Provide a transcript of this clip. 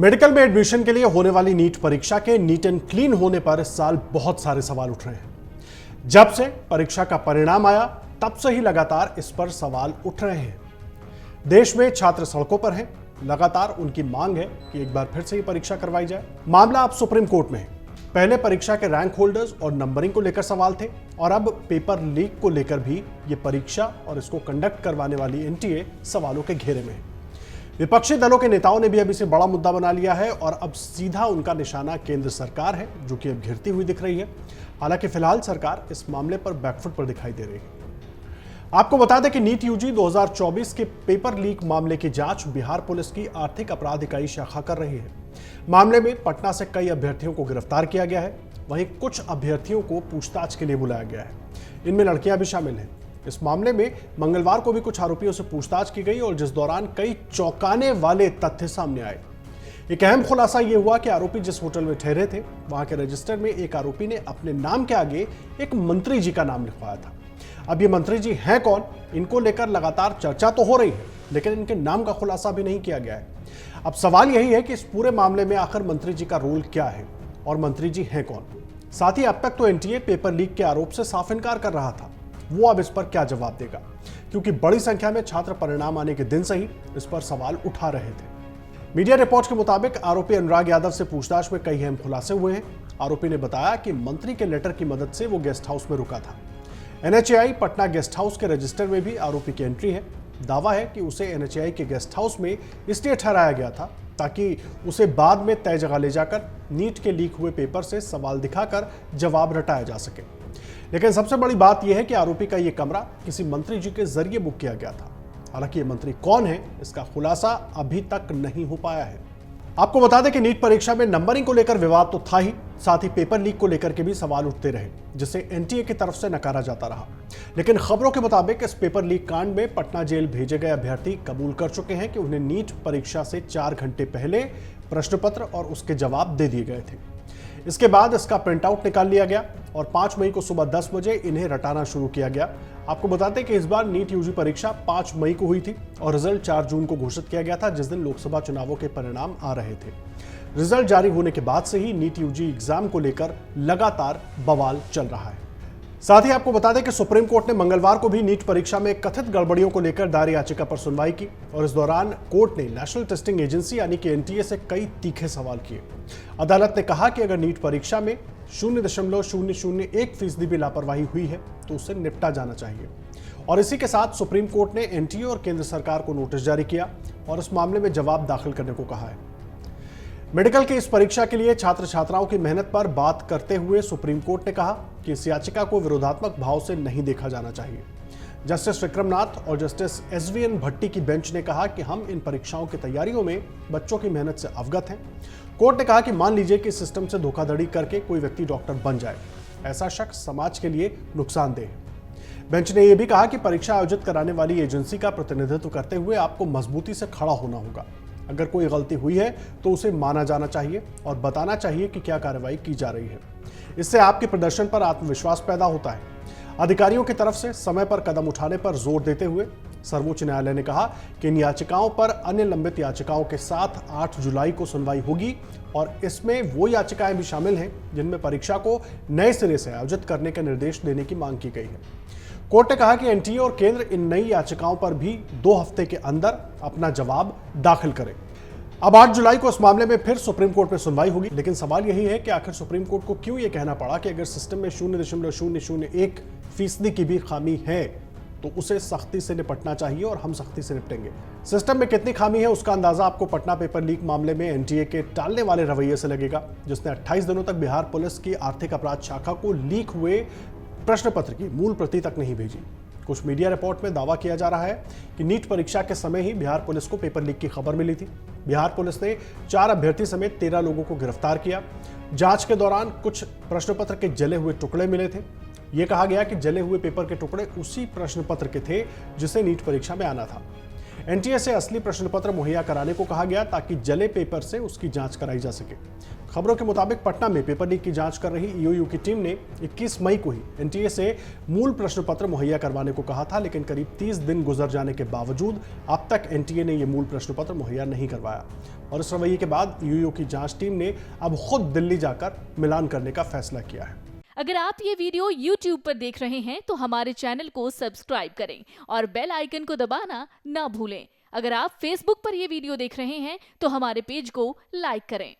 Medical में admission के लिए होने वाली नीट परीक्षा के नीट एंड क्लीन होने पर इस साल बहुत सारे सवाल उठ रहे हैं। जब से परीक्षा का परिणाम आया तब से ही लगातार इस पर सवाल उठ रहे हैं। देश में छात्र सड़कों पर हैं, लगातार उनकी मांग है कि एक बार फिर से ये परीक्षा करवाई जाए। मामला अब सुप्रीम कोर्ट में है। पहले परीक्षा के रैंक होल्डर्स और नंबरिंग को लेकर सवाल थे और अब पेपर लीक को लेकर भी ये परीक्षा और इसको कंडक्ट करवाने वाली एनटीए सवालों के घेरे में है। विपक्षी दलों के नेताओं ने भी अब इसे बड़ा मुद्दा बना लिया है और अब सीधा उनका निशाना केंद्र सरकार है, जो कि अब घिरती हुई दिख रही है। हालांकि फिलहाल सरकार इस मामले पर बैकफुट पर दिखाई दे रही है। आपको बता दें कि नीट यूजी 2024 के पेपर लीक मामले की जांच बिहार पुलिस की आर्थिक अपराध इकाई शाखा कर रही है। मामले में पटना से कई अभ्यर्थियों को गिरफ्तार किया गया है, वहीं कुछ अभ्यर्थियों को पूछताछ के लिए बुलाया गया है। इनमें लड़कियां भी शामिल हैं। इस मामले में मंगलवार को भी कुछ आरोपियों से पूछताछ की गई और जिस दौरान कई चौंकाने वाले तथ्य सामने आए। एक अहम खुलासा यह हुआ कि आरोपी जिस होटल में ठहरे थे, वहां के रजिस्टर में एक आरोपी ने अपने नाम के आगे एक मंत्री जी का नाम लिखवाया था। अब ये मंत्री जी हैं कौन, इनको लेकर लगातार चर्चा तो हो रही है, लेकिन इनके नाम का खुलासा भी नहीं किया गया है। अब सवाल यही है कि इस पूरे मामले में आखिर मंत्री जी का रोल क्या है और मंत्री जी हैं कौन। साथ ही अब तक तो एनटीए पेपर लीक के आरोप से साफ इनकार कर रहा था, वो अब इस पर क्या जवाब देगा, क्योंकि बड़ी संख्या में छात्र परिणाम आने के दिन से ही इस पर सवाल उठा रहे थे। मीडिया रिपोर्ट्स के मुताबिक आरोपी अनुराग यादव से पूछताछ में कई अहम खुलासे हुए हैं। आरोपी ने बताया कि मंत्री के लेटर की मदद से वो गेस्ट हाउस में रुका था। एनएचएआई पटना गेस्ट हाउस के रजिस्टर में भी आरोपी की एंट्री है। दावा है कि उसे एनएचएआई के गेस्ट हाउस में इसलिए ठहराया गया था ताकि उसे बाद में तय जगह ले जाकर नीट के लीक हुए पेपर से सवाल दिखाकर जवाब रटाया जा सके। लेकिन सबसे बड़ी बात यह है कि आरोपी का यह कमरा किसी मंत्री जी के जरिए बुक किया गया था। हालांकि ये मंत्री कौन है, इसका खुलासा अभी तक नहीं हो पाया है। आपको बता दें कि नीट परीक्षा में नंबरिंग को लेकर विवाद तो था ही, साथ ही पेपर लीक को लेकर के भी सवाल उठते रहे, जिसे एनटीए की तरफ से नकारा जाता रहा। लेकिन खबरों के मुताबिक इस पेपर लीक कांड में पटना जेल भेजे गए अभ्यर्थी कबूल कर चुके हैं कि उन्हें नीट परीक्षा से 4 घंटे पहले प्रश्न पत्र और उसके जवाब दे दिए गए थे। इसके बाद इसका प्रिंटआउट निकाल लिया गया और 5 मई को सुबह 10 बजे इन्हें रटाना शुरू किया गया। आपको बताते हैं कि इस बार नीट यूजी परीक्षा 5 मई को हुई थी और रिजल्ट 4 जून को घोषित किया गया था, जिस दिन लोकसभा चुनावों के परिणाम आ रहे थे। रिजल्ट जारी होने के बाद से ही नीट यूजी एग्जाम को लेकर लगातार बवाल चल रहा है। साथ ही आपको बता दें कि सुप्रीम कोर्ट ने मंगलवार को भी नीट परीक्षा में कथित गड़बड़ियों को लेकर दायर याचिका पर सुनवाई की और इस दौरान कोर्ट ने नेशनल टेस्टिंग एजेंसी यानी कि एनटीए से कई तीखे सवाल किए। अदालत ने कहा कि अगर नीट परीक्षा में 0.001% भी लापरवाही हुई है तो उससे निपटा जाना चाहिए। और इसी के साथ सुप्रीम कोर्ट ने एनटीए और केंद्र सरकार को नोटिस जारी किया और इस मामले में जवाब दाखिल करने को कहा है। मेडिकल की इस परीक्षा के लिए छात्र छात्राओं की मेहनत पर बात करते हुए सुप्रीम कोर्ट ने कहा कि इस याचिका को विरोधात्मक भाव से नहीं देखा जाना चाहिए। जस्टिस विक्रमनाथ और जस्टिस एसवीएन भट्टी की बेंच ने कहा कि हम इन परीक्षाओं की तैयारियों में बच्चों की मेहनत से अवगत हैं। कोर्ट ने कहा कि मान लीजिए कि सिस्टम से धोखाधड़ी करके कोई व्यक्ति डॉक्टर बन जाए, ऐसा शख्स समाज के लिए नुकसानदेह है। बेंच ने यह भी कहा कि परीक्षा आयोजित कराने वाली एजेंसी का प्रतिनिधित्व करते हुए आपको मजबूती से खड़ा होना होगा। अगर कोई गलती हुई है तो उसे माना जाना चाहिए और बताना चाहिए कि क्या कार्रवाई की जा रही है। इससे आपके प्रदर्शन पर आत्मविश्वास पैदा होता है। अधिकारियों की तरफ से समय पर कदम उठाने पर जोर देते हुए सर्वोच्च न्यायालय ने कहा कि इन याचिकाओं पर अन्य लंबित याचिकाओं के साथ 8 जुलाई को सुनवाई होगी और इसमें वो याचिकाएं भी शामिल हैं जिनमें परीक्षा को नए सिरे से आयोजित करने के निर्देश देने की मांग की गई है। कोर्ट ने कहा कि एनटीए और केंद्र इन नई याचिकाओं पर भी 2 हफ्ते के अंदर अपना जवाब दाखिल करें। अब 8 जुलाई को इस मामले में फिर सुप्रीम कोर्ट में सुनवाई होगी, लेकिन सवाल यही है कि आखिर सुप्रीम कोर्ट को क्यों यह कहना पड़ा कि अगर सिस्टम में 0.001% की भी खामी है तो उसे सख्ती से निपटना चाहिए और हम सख्ती से निपटेंगे। सिस्टम में कितनी खामी है उसका अंदाजा आपको पटना पेपर लीक मामले में एनटीए के टालने वाले रवैये से लगेगा, जिसने 28 दिनों तक बिहार पुलिस की आर्थिक अपराध शाखा को लीक हुए प्रश्न पत्र की मूल प्रति तक नहीं भेजी। कुछ मीडिया रिपोर्ट में दावा किया जा रहा है कि नीट परीक्षा के समय ही बिहार पुलिस को पेपर लीक की खबर मिली थी। बिहार पुलिस ने 4 अभ्यर्थी समेत 13 लोगों को गिरफ्तार किया। जांच के दौरान कुछ प्रश्न पत्र के जले हुए टुकड़े मिले थे। यह कहा गया कि जले हुए पेपर के टुकड़े उसी प्रश्न पत्र के थे जिसे नीट परीक्षा में आना था। एनटीए से असली प्रश्न पत्र मुहैया कराने को कहा गया ताकि जले पेपर से उसकी जांच कराई जा सके। खबरों के मुताबिक पटना में पेपर लीक की जांच कर रही ईओयू की टीम ने 21 मई को ही एनटीए से मूल प्रश्न पत्र मुहैया करवाने को कहा था, लेकिन करीब 30 दिन गुजर जाने के बावजूद अब तक एनटीए ने यह मूल प्रश्न पत्र मुहैया नहीं करवाया। और इस रवैये के बाद ईओयू की जांच टीम ने अब खुद दिल्ली जाकर मिलान करने का फैसला किया है। अगर आप ये वीडियो YouTube पर देख रहे हैं तो हमारे चैनल को सब्सक्राइब करें और बेल आइकन को दबाना ना भूलें। अगर आप Facebook पर ये वीडियो देख रहे हैं तो हमारे पेज को लाइक करें।